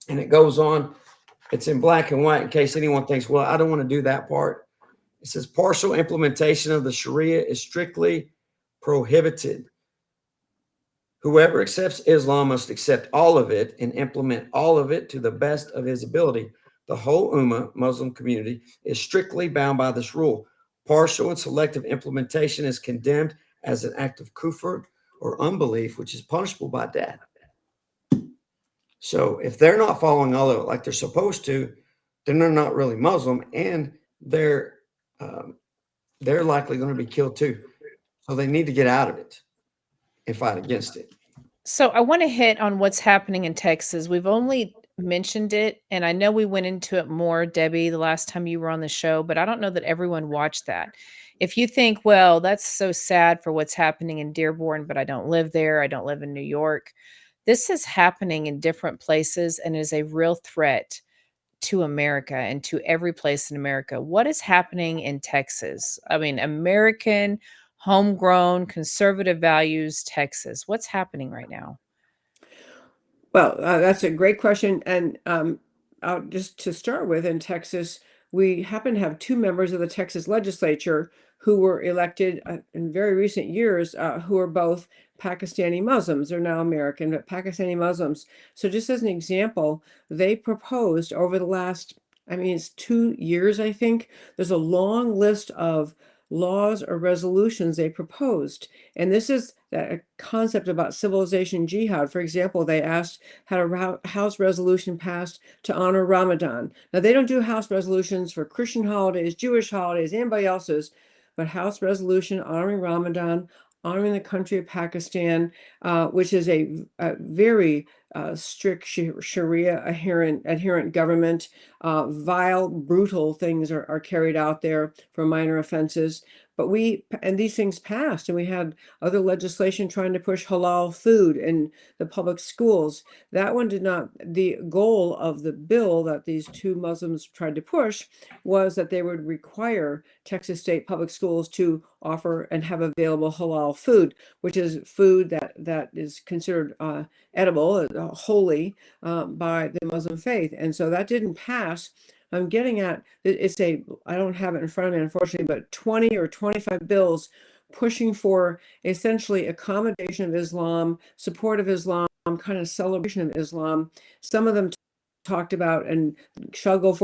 And it goes on. It's in black and white in case anyone thinks, well, I don't want to do that part. It says partial implementation of the Sharia is strictly prohibited. Whoever accepts Islam must accept all of it and implement all of it to the best of his ability. The whole Ummah, Muslim community, is strictly bound by this rule. Partial and selective implementation is condemned as an act of kufr or unbelief, which is punishable by death. So if they're not following all of it like they're supposed to, then they're not really Muslim, and they're likely going to be killed too. So they need to get out of it and fight against it. So I want to hit on what's happening in Texas. We've only mentioned it, and I know we went into it more, Debbie, the last time you were on the show, but I don't know that everyone watched that. If you think, well, that's so sad for what's happening in Dearborn, but I don't live there, I don't live in New York. This is happening in different places and is a real threat to America and to every place in America. What is happening in Texas? I mean, American, homegrown, conservative values, Texas. What's happening right now? Well, that's a great question. And just to start with, in Texas, we happen to have two members of the Texas legislature who were elected in very recent years, who are both Pakistani Muslims. They're now American, but Pakistani Muslims. So just as an example, they proposed over the last, I mean, it's 2 years, I think, there's a long list of laws or resolutions they proposed. And this is a concept about civilization jihad. For example, they asked had a House resolution passed to honor Ramadan. Now, they don't do House resolutions for Christian holidays, Jewish holidays, anybody else's, but House resolution honoring Ramadan, honoring the country of Pakistan, which is a very strict Sharia adherent government. Vile, brutal things are carried out there for minor offenses. But these things passed, and we had other legislation trying to push halal food in the public schools. That one did not. The goal of the bill that these two Muslims tried to push was that they would require Texas state public schools to offer and have available halal food, which is food that is considered edible, holy by the Muslim faith. And so that didn't pass. I'm getting at I don't have it in front of me, unfortunately, but 20 or 25 bills pushing for essentially accommodation of Islam, support of Islam, kind of celebration of Islam. Some of them talked about and shall go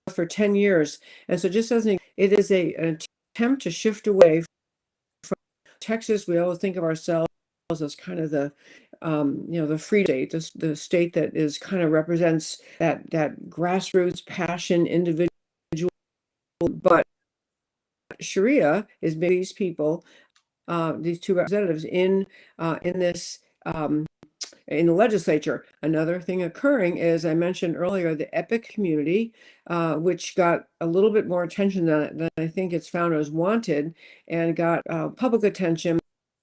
for 10 years. And so just as it is an attempt to shift away from Texas. We always think of ourselves as kind of the the free state, the state that is kind of represents that grassroots passion, individual. But Sharia is these people, these two representatives in this in the legislature. Another thing occurring is, I mentioned earlier, the EPIC community, which got a little bit more attention than I think its founders wanted, and got public attention.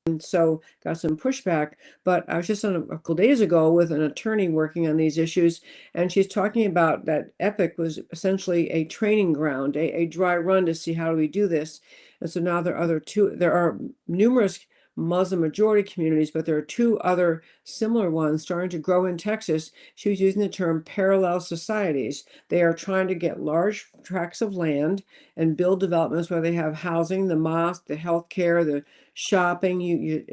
And so got some pushback. But I was just on a couple days ago with an attorney working on these issues, and she's talking about that EPIC was essentially a training ground, a dry run to see how do we do this. And so now there are numerous Muslim majority communities, but there are two other similar ones starting to grow in Texas. She was using the term parallel societies. They are trying to get large tracts of land and build developments where they have housing, the mosque, the healthcare, the shopping. You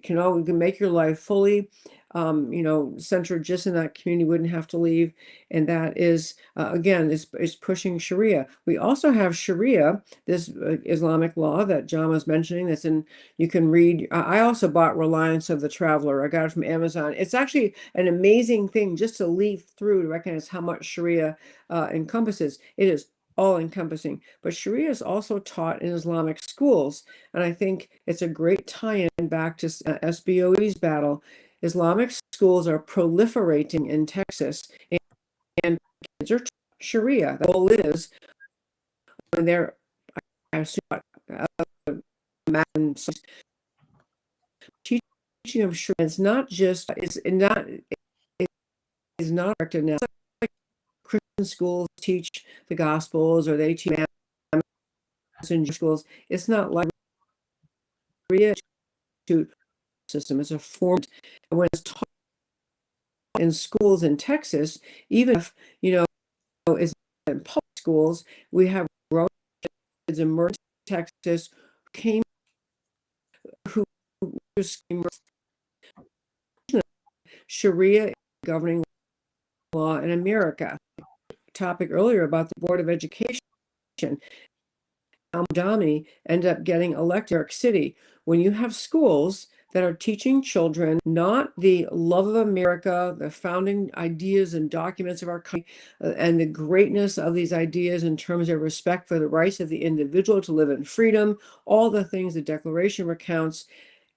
can make your life fully centered just in that community, wouldn't have to leave. And that is, again, is pushing Sharia. We also have Sharia, this Islamic law that John was mentioning, you can read. I also bought Reliance of the Traveler. I got it from Amazon. It's actually an amazing thing just to leaf through to recognize how much Sharia encompasses. It is all encompassing, but Sharia is also taught in Islamic schools. And I think it's a great tie-in back to SBOE's battle. Islamic schools are proliferating in Texas, and kids are taught Sharia. The goal is when they're teaching them Sharia. It's not directed now. Like Christian schools teach the Gospels, or they teach in schools. It's not like Sharia system. It's a form, and when it's taught in schools in Texas, even if it's in public schools, we have growing kids in Texas who Sharia governing law in America. topic earlier about the Board of Education. Al-Madami ended up getting elected in New York City. When you have schools that are teaching children not the love of America, the founding ideas and documents of our country, and the greatness of these ideas in terms of respect for the rights of the individual to live in freedom, all the things the Declaration recounts.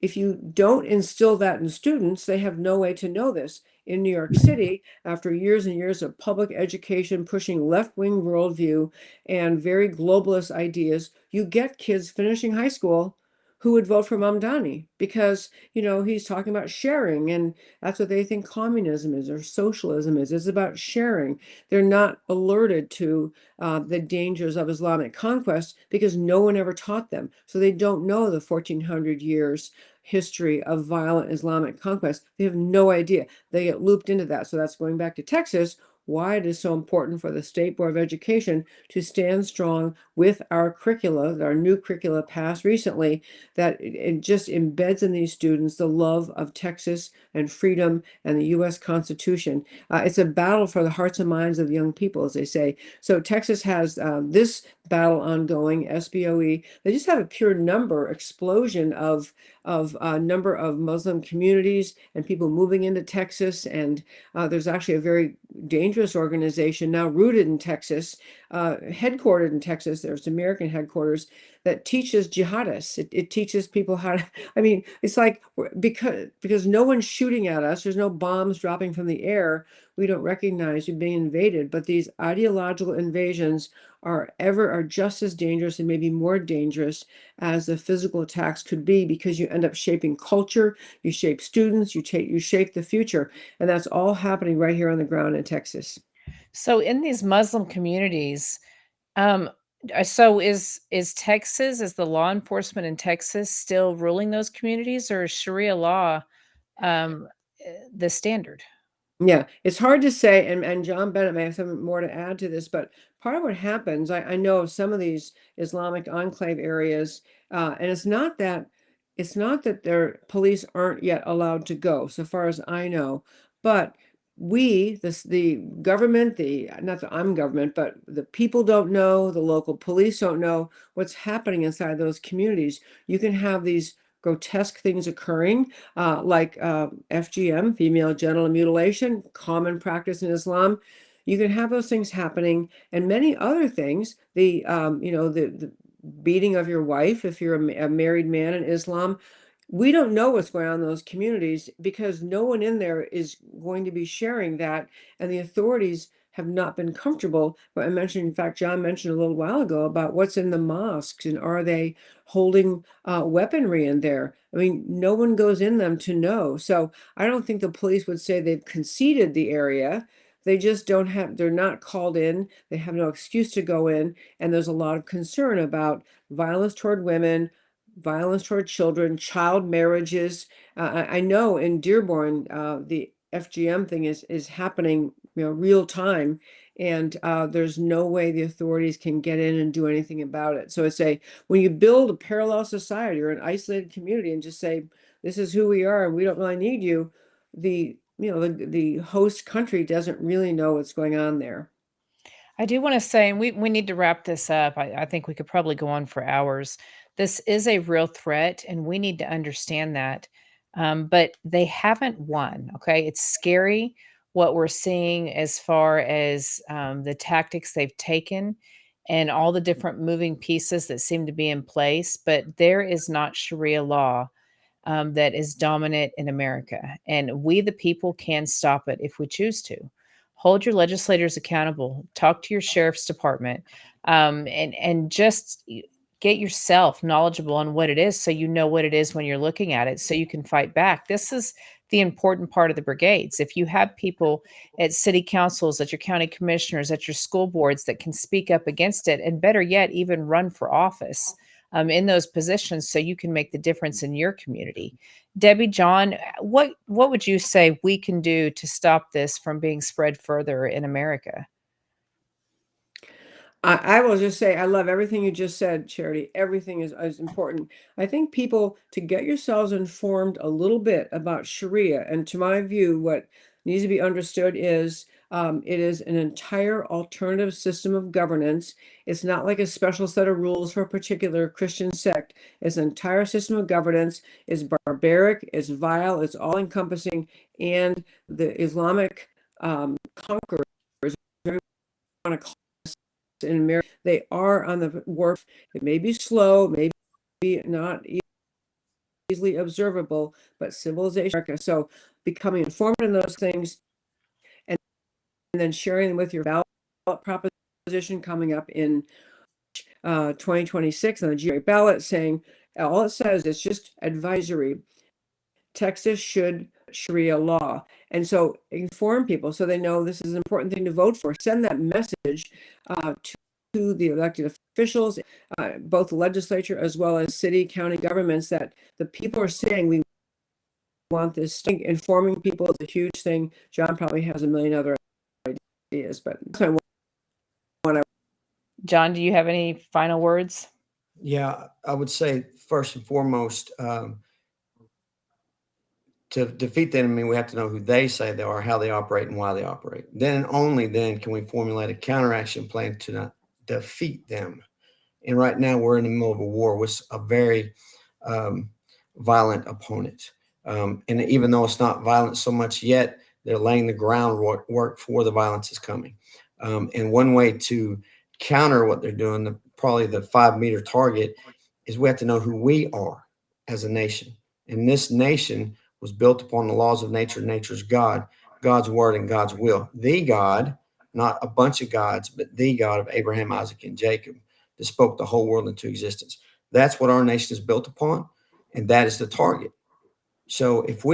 If you don't instill that in students, they have no way to know this. In New York City, after years and years of public education pushing left-wing worldview and very globalist ideas, you get kids finishing high school who would vote for Mamdani because, he's talking about sharing, and that's what they think communism is or socialism is. It's about sharing. They're not alerted to the dangers of Islamic conquest because no one ever taught them. So they don't know the 1400 years history of violent Islamic conquest. They have no idea. They get looped into that. So that's going back to Texas, why it is so important for the State Board of Education to stand strong with our curricula, our new curricula passed recently, that it just embeds in these students the love of Texas and freedom and the U.S. Constitution. It's a battle for the hearts and minds of the young people, as they say. So Texas has this battle ongoing, SBOE. They just have a pure number explosion of number of Muslim communities and people moving into Texas. And there's actually a very dangerous organization now rooted in Texas, headquartered in Texas. There's American headquarters that teaches jihadists. It teaches people how to, it's like, because no one's shooting at us, there's no bombs dropping from the air, we don't recognize you're being invaded. But these ideological invasions are just as dangerous and maybe more dangerous as the physical attacks could be, because you end up shaping culture, you shape students, you shape the future. And that's all happening right here on the ground in Texas. So in these Muslim communities, um, so is Texas, is the law enforcement in Texas still ruling those communities, or is Sharia law the standard? Yeah, it's hard to say, and John Bennett may have something more to add to this, but part of what happens, I know of some of these Islamic enclave areas, and it's not that their police aren't yet allowed to go, so far as I know, but the government, not that I'm government, but the people don't know, the local police don't know what's happening inside those communities. You can have these grotesque things occurring, like FGM, female genital mutilation, common practice in Islam. You can have those things happening, and many other things. The beating of your wife if you're a married man in Islam. We don't know what's going on in those communities because no one in there is going to be sharing that, and the authorities have not been comfortable. But I mentioned, in fact, John mentioned a little while ago about what's in the mosques and are they holding weaponry in there? No one goes in them to know. So I don't think the police would say they've conceded the area. They just they're not called in. They have no excuse to go in. And there's a lot of concern about violence toward women, violence toward children, child marriages. I know in Dearborn, the FGM thing is happening, real time, and there's no way the authorities can get in and do anything about it. So when you build a parallel society or an isolated community and just say, this is who we are and we don't really need you, the host country doesn't really know what's going on there. I do want to say, and we need to wrap this up. I think we could probably go on for hours. This is a real threat, and we need to understand that. But they haven't won. Okay, it's scary what we're seeing as far as the tactics they've taken and all the different moving pieces that seem to be in place. But there is not Sharia law that is dominant in America, and we, the people, can stop it if we choose to. Hold your legislators accountable. Talk to your sheriff's department, and just get yourself knowledgeable on what it is, so you know what it is when you're looking at it, so you can fight back. This is the important part of the brigades. If you have people at city councils, at your county commissioners, at your school boards that can speak up against it, and better yet, even run for office in those positions, so you can make the difference in your community. Debbie, John, what would you say we can do to stop this from being spread further in America? I will just say, I love everything you just said, Charity. Everything is important. I think people, to get yourselves informed a little bit about Sharia, and to my view, what needs to be understood is It is an entire alternative system of governance. It's not like a special set of rules for a particular Christian sect. It's an entire system of governance. It's barbaric, it's vile, it's all encompassing, and the Islamic conquerors, whatever you want to call this, in America, they are on the warp. It may be slow, maybe not easily observable, but civilization. So becoming informed in those things, and then sharing them with your ballot proposition coming up in 2026 on the GA ballot, saying all it says is just advisory. Texas should Sharia law. And so inform people so they know this is an important thing to vote for. Send that message to the elected officials, both the legislature as well as city, county governments, that the people are saying we want this. Informing people is a huge thing. John probably has a million other ideas, but that's my one. John, do you have any final words? Yeah, I would say first and foremost, to defeat the enemy, we have to know who they say they are, how they operate, and why they operate. Then and only then can we formulate a counteraction plan to not defeat them. And right now we're in the middle of a war with a very violent opponent. And even though it's not violent so much yet, they're laying the groundwork for the violence is coming. And one way to counter what they're doing, probably the 5-meter target, is we have to know who we are as a nation. And this nation was built upon the laws of nature, nature's God, God's word, and God's will. The God, not a bunch of gods, but the God of Abraham, Isaac, and Jacob, that spoke the whole world into existence. That's what our nation is built upon, and that is the target. So if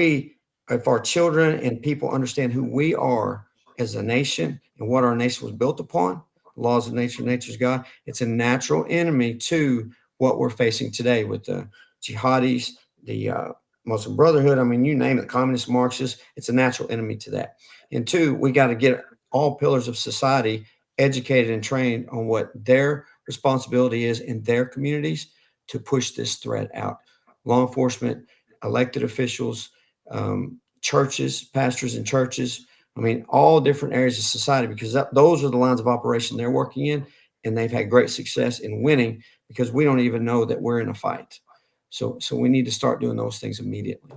our children and people understand who we are as a nation and what our nation was built upon, the laws of nature, nature's God, it's a natural enemy to what we're facing today with the jihadis, the Muslim Brotherhood. I mean, you name it, communist, Marxists, it's a natural enemy to that. And two, we got to get all pillars of society educated and trained on what their responsibility is in their communities to push this threat out. Law enforcement, elected officials, churches, pastors in churches, I mean, all different areas of society, because those are the lines of operation they're working in, and they've had great success in winning because we don't even know that we're in a fight. So we need to start doing those things immediately.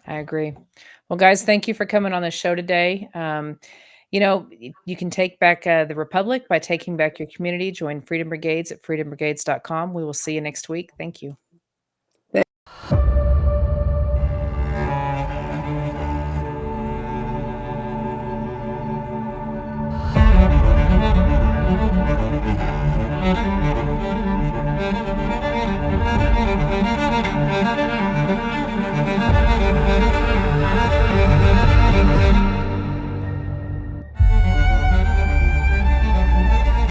I agree. Well, guys, thank you for coming on the show today. You can take back the Republic by taking back your community. Join Freedom Brigades at freedombrigades.com. We will see you next week. Thank you. Thank you.